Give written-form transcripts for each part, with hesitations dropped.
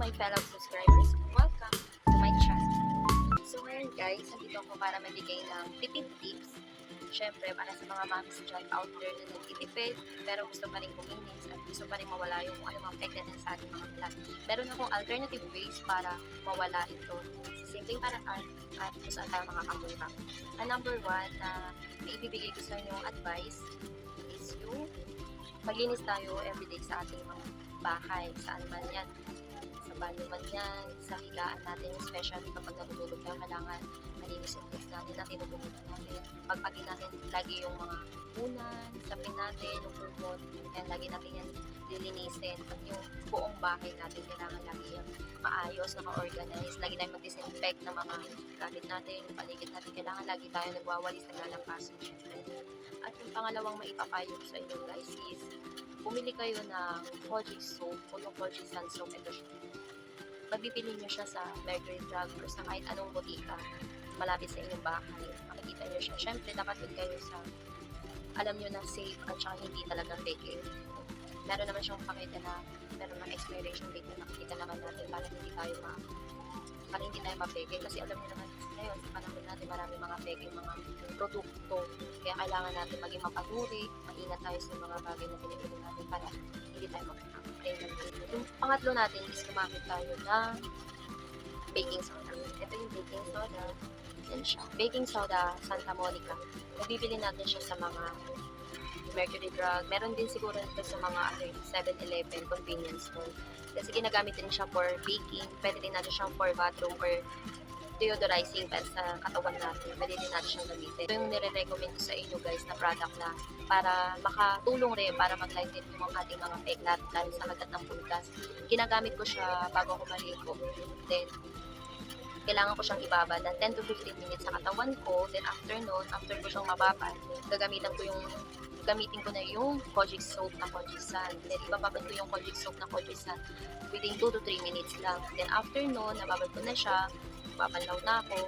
my fellow subscribers. Welcome to my channel. So ngayon guys, nandito ako para magbigay ng tipid tips. Siyempre, para sa mga moms dyan out there na nagtitipid, pero gusto pa rin kuminis at gusto pa rin mawala yung anumang peklat sa ating mga vlog. Meron akong alternative ways para mawala ito sa simpleng paraan at kung saan tayo makakapunta. Ang number one na ibibigay ko sa inyo advice is yung maglinis tayo everyday sa ating mga bahay, saan man yan, sa banyo man yan, sa higaan natin, especially kapag natutulog tayo, kailangan malinis yung place natin na tinutulugan natin. Pagpagin natin lagi yung mga unan, sapin natin, yung kumot, yan, lagi natin yan lilinisin. At yung buong bahay natin, kailangan lagi yan maayos, naka-organize, lagi tayo mag-disinfect ng mga gamit natin, yung paligid natin, kailangan lagi tayo nagwawalis, naglalampasan, syempre. At yung pangalawang maipapayo ko sa inyo guys is bumili kayo ng Kojic soap o yung Kojic Sun soap. Ito siya. Magbibili nyo siya sa Mercury Drug or sa kahit anong botika malapit sa inyong bahay. Makikita nyo siya. Siyempre, dapat din kayo sa alam nyo na safe at saka hindi talaga fake. Meron naman siyang pakita na meron ng expiration date na nakikita naman natin para hindi tayo ma-fake. Kasi alam nyo naman ngayon sa panahon natin marami mga fake mga produkto. Kaya kailangan natin maging mapanuri, maingat tayo sa mga bagay na pinipili natin para hindi tayo mag-claim. Yung pangatlo natin is gumamit tayo ng baking soda. Ito yung baking soda. Yan siya. Baking soda Santa Monica. Nabibili natin siya sa mga Mercury Drug. Meron din siguro ito sa mga 7-Eleven convenience store. Kasi ginagamit din siya for baking. Pwede din natin siyang for bathroom or deodorizing para sa katawan natin. Pwede din natin siyang gamitin. Ito yung nire-recommend ko sa inyo guys na product na para makatulong rin para mag-lighten yung ating mga peklat lalo sa kagat ng pulgas. Ginagamit ko siya bago ako maligo. Then, kailangan ko siyang ibaba ng 10 to 15 minutes sa katawan ko. Then after nun, after ko siyang mababad, gamitin ko na yung Kojic soap na Kojic Sun. Then ibababad ko yung Kojic soap na Kojic Sun within 2 to 3 minutes lang. Then after nun, nababad ko na siya, babanlaw na ako.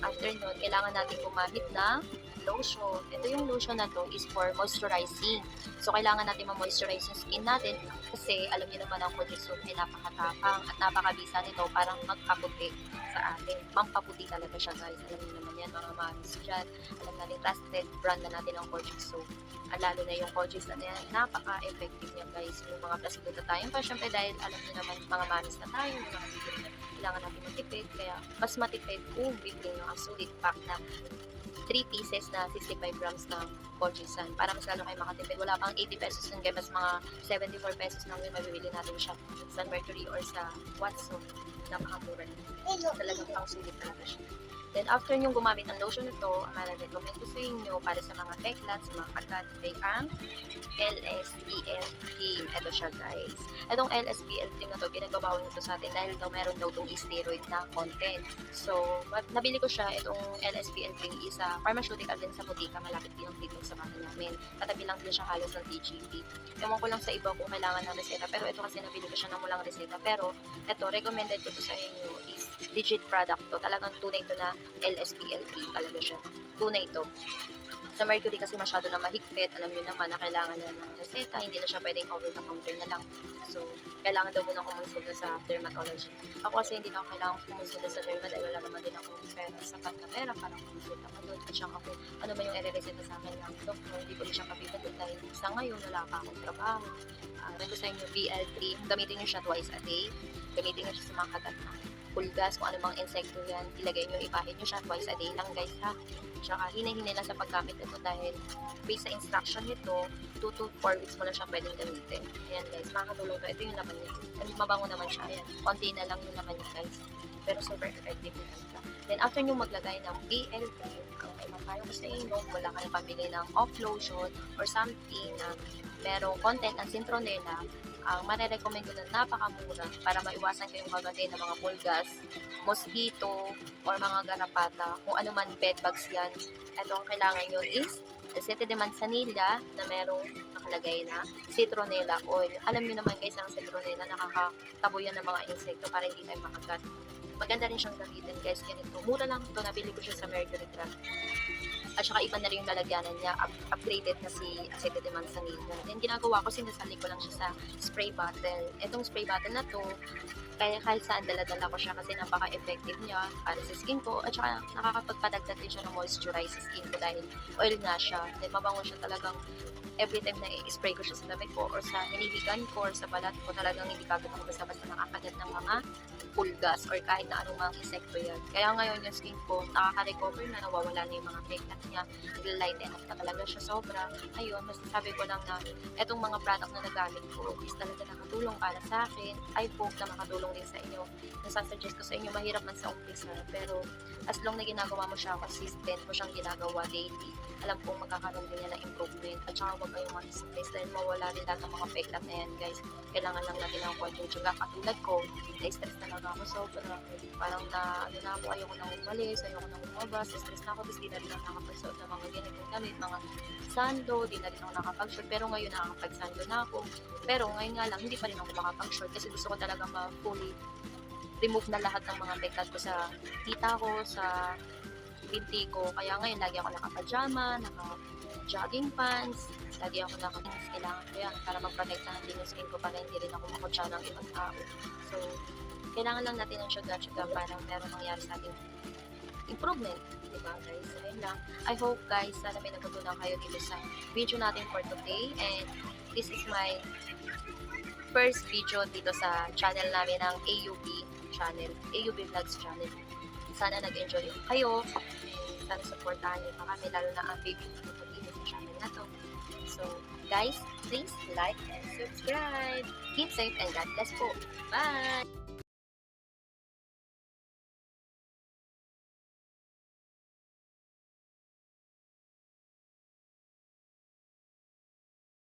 After nun, kailangan natin gumamit ng lotion. Ito yung lotion na to is for moisturizing. So, kailangan natin ma-moisturize yung skin natin kasi alam niyo naman ang Kojic soap ay napakatapang at napakabisa nito parang magpaputi sa atin. Pampaputi talaga siya guys. Alam niyo naman yan mga mamis dyan. Alam natin, trusted brand na natin ang Kojic soap. At lalo na yung Kojic na yan, napaka-effective niya guys. Yung mga plasidota tayong pa, syempre dahil alam niyo naman mga mamis na tayo, mga kailangan natin matipid. Kaya mas matipid kung bibili nyo ang sulit pack na 3 pieces na 65 grams ng Kojic Sun para mas lalo kayo makatipid. Wala pang 80 pesos yun kaya mas mga 74 pesos lang yung mabibili natin siya sa Mercury or sa Watson. Napakamura niya. Talagang pang sulit talaga siya. Then after nyo gumamit ng lotion nito, ang recommend ko sa inyo para sa mga peklat, sa mga kagat, ay ang LSPL cream. Ito siya guys. Itong LSPL cream na to, ginagawa nito sa atin dahil daw meron daw itong steroid na content. So, nabili ko siya, itong LSPL cream is pharmaceutical din sa butika, malapit din ang treatment sa mga namin. Katabi lang din siya halos ng TGP. Ewan ko lang sa iba kung kailangan ng reseta, pero ito kasi nabili ko siya ng walang reseta. Pero, ito, recommended ko to sa inyo is legit product to. Talagang tunay to na LSPL cream talaga siya. Tunay to. Sa Mercury kasi masyado na mahigpit, alam niyo naman na kailangan na ng reseta, hindi na siya pwedeng over the counter na lang. So, kailangan daw muna kumonsulta sa dermatology. Ako kasi hindi na ako kailangan kumonsulta sa dermat dahil wala naman din ako sapat na pera para kumonsulta ko doon. At siyang ako, ano ba yung ere-reseta sa akin ng doktor, hindi ko rin siya kapipagod dahil sa ngayon wala pa akong trabaho. Rento sa inyo BL3, gamitin niyo siya twice a day. Gamitin niyo siya sa mga kagat na pulgas, kung ano mang insekto yan, ilagay nyo, ipahin nyo siya twice a day lang guys ha. Tsaka hinay-hinay lang sa paggamit nito dahil based sa instruction nito, 2 to 4 weeks mo lang siya pwedeng gamitin. Ayan guys, makakatulong to. Ito yung naman niya. Mabango naman siya. Ayan, konti na lang yung naman niya guys. Pero super effective yung siya. Then after nyo maglagay ng BL cream, ang imapayo ko sa inyo, wala ka na pabili ng off lotion or something na merong content ng citronella, ang marirecommend ko na napakamura para maiwasan kayong magagay ng mga pulgas, mosquito, or mga garapata, kung ano man bedbugs yan. Ito ang kailangan nyo is aceite de manzanilla na merong nakalagay na citronella oil. Alam nyo naman guys, ang citronella nakakatabo yan ng mga insekto para hindi tayo makagat. Maganda rin siyang gamitin guys, ganito. Mura lang ito, nabili ko siya sa Mercury Drug. At saka iba na rin yung lalagyanan niya, upgraded na si acetaminophen. Then ginagawa ko, sinasali ko lang siya sa spray bottle. Etong spray bottle na to, kaya kahit saan dala-dala ko siya kasi napaka-effective niya para sa skin ko. At saka nakakapagpadagdag din siya ng moisturize sa skin ko dahil oil nga siya. Then mabango siya talagang every time na i-spray ko siya sa damit ko or sa hinihigan ko or sa balat ko, talagang hindi kagad ako basta-basta nakakagat ng mga pulgas or kahit na anong mga insekto yan. Kaya ngayon yung skin ko, nakaka-recover na, nawawala na yung mga peklat niya, nag-lighten up na talaga siya sobra. Ayun, masasabi ko lang na etong mga product na nagamit ko is talaga nakatulong para sa akin. I hope na makatulong din sa inyo. Nasasuggest ko sa inyo, mahirap man sa umpisa, pero as long na ginagawa mo siya, consistent mo siyang ginagawa daily, alam kong magkakaroon din yan ng improvement. At saka huwag kayong mag-stress dahil mawala rin lahat ng mga peklat na yan, guys. Kailangan lang natin ng konting tsaga. Katulad ko, na-stress talaga ako sobra. Parang ako, ayoko nang umalis, ayoko nang umabas, stress na ako, tapos di na rin ako nakapagsuot ng mga ganitong damit, mga sando, di na rin ako nakapag-short. Pero ngayon nakakapag-sando na ako. Pero ngayon nga lang, hindi pa rin ako makapag-short kasi gusto ko talaga ma-fully remove na lahat ng mga peklat ko sa kita ko, sa binti ko. Kaya ngayon, lagi ako naka-pajama, naka-jogging pants, lagi ako naka-pants. Kailangan ko yan para mag-protect din yung skin ko para hindi rin ako makutsa ng ibang tao. So, kailangan lang natin ng tsaga-tsaga para meron mangyari sa ating improvement. Diba, guys? Ayun lang. I hope, guys, sana may natutunan kayo dito sa video natin for today. And this is my first video dito sa channel namin ng AUB channel, AUB Vlogs channel. Sana nag-enjoy kayo. Sana supportahan niyo pa kami, lalo na ang baby ko dito sa channel na to. So, guys, please like and subscribe. Keep safe and God bless po. Bye!